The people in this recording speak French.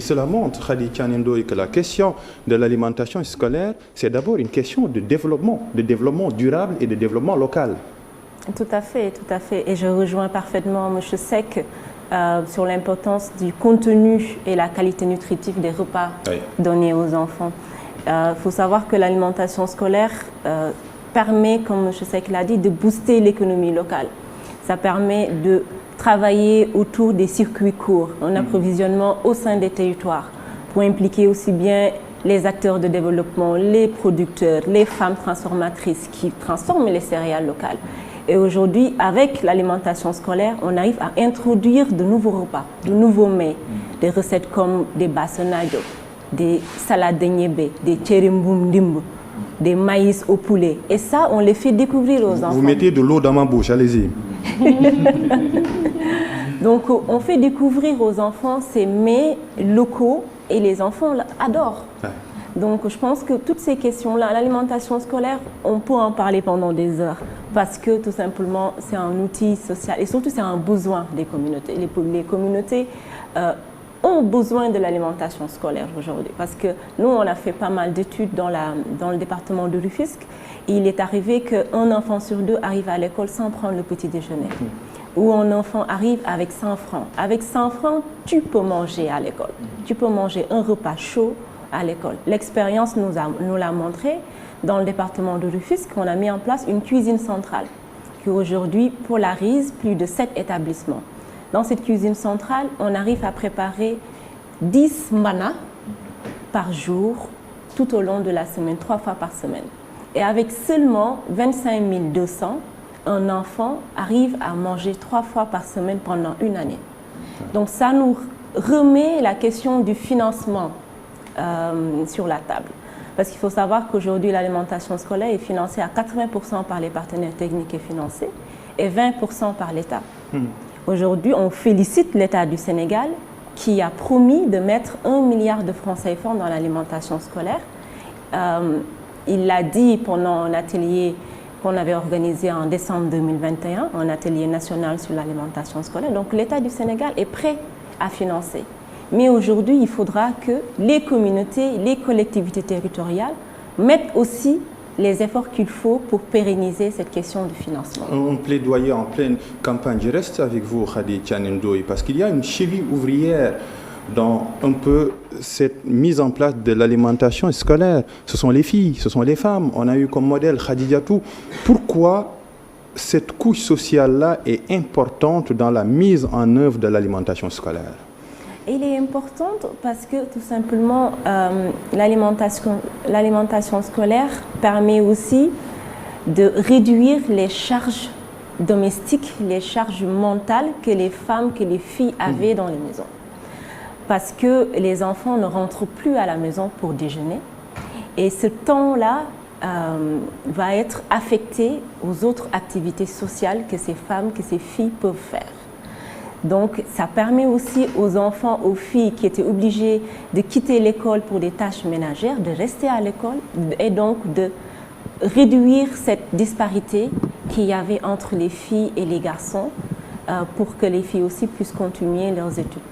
Cela montre, Khady Tiani Ndoye, que la question de l'alimentation scolaire, c'est d'abord une question de développement durable et de développement local. Tout à fait, tout à fait. Et je rejoins parfaitement M. Seck sur l'importance du contenu et la qualité nutritive des repas donnés aux enfants. Il faut savoir que l'alimentation scolaire permet, comme M. Seck l'a dit, de booster l'économie locale. Ça permet de travailler autour des circuits courts, un approvisionnement au sein des territoires pour impliquer aussi bien les acteurs de développement, les producteurs, les femmes transformatrices qui transforment les céréales locales. Et aujourd'hui, avec l'alimentation scolaire, on arrive à introduire de nouveaux repas, de nouveaux mets, des recettes comme des basonado, des salades de niébé, des tcherimboum dimbo, des maïs au poulet. Et ça, on les fait découvrir aux enfants. Vous mettez de l'eau dans ma bouche, allez-y. Donc, on fait découvrir aux enfants ces mets locaux et les enfants adorent. Donc, je pense que toutes ces questions-là, l'alimentation scolaire, on peut en parler pendant des heures parce que tout simplement, c'est un outil social et surtout, c'est un besoin des communautés. Les communautés ont besoin de l'alimentation scolaire aujourd'hui parce que nous, on a fait pas mal d'études dans le département de Rufisque. Il est arrivé qu'un enfant sur deux arrive à l'école sans prendre le petit déjeuner. Ou un enfant arrive avec 100 francs. Avec 100 francs, tu peux manger à l'école. Tu peux manger un repas chaud à l'école. L'expérience nous l'a montré. Dans le département de Rufisque, on a mis en place une cuisine centrale qui aujourd'hui polarise plus de 7 établissements. Dans cette cuisine centrale, on arrive à préparer 10 manas par jour tout au long de la semaine, 3 fois par semaine. Et avec seulement 25 200, un enfant arrive à manger 3 fois par semaine pendant une année. Donc ça nous remet la question du financement sur la table. Parce qu'il faut savoir qu'aujourd'hui, l'alimentation scolaire est financée à 80% par les partenaires techniques et financiers et 20% par l'État. Aujourd'hui, on félicite l'État du Sénégal qui a promis de mettre 1 milliard de francs CFA dans l'alimentation scolaire. Il l'a dit pendant un atelier qu'on avait organisé en décembre 2021, un atelier national sur l'alimentation scolaire. Donc l'État du Sénégal est prêt à financer. Mais aujourd'hui, il faudra que les communautés, les collectivités territoriales mettent aussi les efforts qu'il faut pour pérenniser cette question de financement. Un plaidoyer en pleine campagne. Je reste avec vous, Khady Tiani Ndoye, parce qu'il y a une cheville ouvrière dans un peu cette mise en place de l'alimentation scolaire. Ce sont les filles, ce sont les femmes. On a eu comme modèle Khadijatou. Pourquoi cette couche sociale-là est importante dans la mise en œuvre de l'alimentation scolaire? Elle est importante parce que tout simplement l'alimentation scolaire permet aussi de réduire les charges domestiques, les charges mentales que les femmes, que les filles avaient dans les maisons. Parce que les enfants ne rentrent plus à la maison pour déjeuner et ce temps-là va être affecté aux autres activités sociales que ces femmes, que ces filles peuvent faire. Donc, ça permet aussi aux enfants, aux filles qui étaient obligées de quitter l'école pour des tâches ménagères, de rester à l'école et donc de réduire cette disparité qu'il y avait entre les filles et les garçons pour que les filles aussi puissent continuer leurs études.